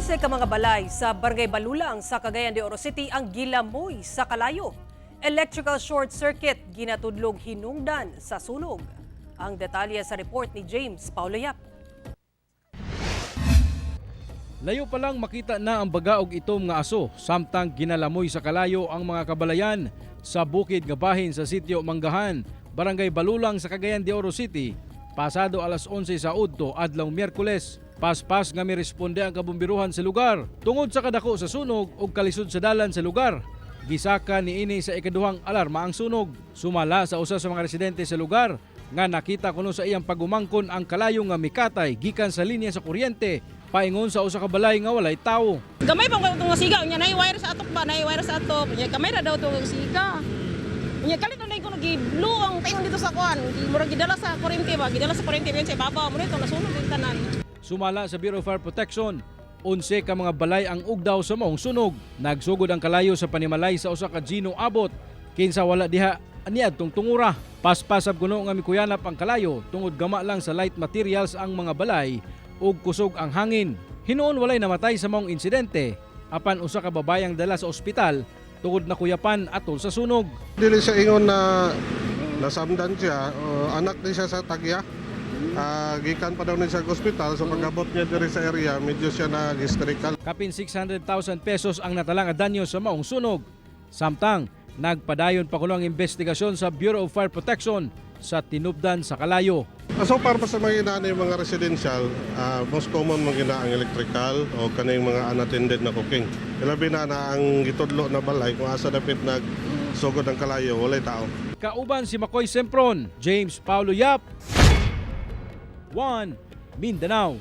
11 ka mga balay sa Barangay Balulang sa Cagayan de Oro City ang gilamoy sa kalayo. Electrical short circuit ginatudlog hinungdan sa sunog. Ang detalye sa report ni James Paulo Yap. Layo pa lang makita na ang bagaog itom nga aso samtang ginalamoy sa kalayo ang mga kabalayan sa bukid nga bahin sa sitio Manggahan, Barangay Balulang sa Cagayan de Oro City. Pasado alas 11 sa udto adlaw Miyerkules. Paspas nga miresponde ang kabumbiruhan sa lugar tungod sa kadako sa sunog ug kalisod sa dalan sa lugar. Gisaka niini sa ikaduhang alarma ang sunog. Sumala sa usa sa mga residente sa lugar nga nakita kuno sa iyang pagumangkon ang kalayo nga mikatay gikan sa linya sa kuryente paingon sa usa ka balay nga walay tawo. Gamay pa ko nga siga nya nay wire sa atok ba nay wire sa atok nya kamera daw to siga. Nya kalit na ko nagiblu ang paingon dito sa kuan. Murag gidala sa kuryente ba gidala sa kuryente men sa ibabaw mo nito nasunog din tanan. Sumala sa Bureau of Fire Protection, 11 ka mga balay ang ugdaw sa maong sunog. Nagsugod ang kalayo sa panimalay sa usa ka Gino abot. Kinsa wala diha aniadtong tungura. Paspasab kuno nga mikuyanap ang kalayo tungod gama lang sa light materials ang mga balay ug kusog ang hangin. Hinuon walay namatay sa maong insidente apan usa ka babayang dala sa ospital tungod na kuyapan atol sa sunog. Dili siya ingon na nasamdan siya, anak din siya sa Tagya. Gikan pa daw niya sa ospital, so pag-abot niya diri sa area, medyo siya nag-hysterical. Kapin 600,000 pesos ang natalang danyo sa maong sunog. Samtang, nagpadayon pa kuno ang investigasyon sa Bureau of Fire Protection sa tinubdan sa kalayo. So para pa sa mga inanay mga residential, most common mga ang electrical o kaning mga unattended na cooking. Ilabi na ang gitudlo na balay kung asa dapit nagsugod ang kalayo, walay tao. Kauban si Makoy Sempron, James Paulo Yap, 1 Mindanao.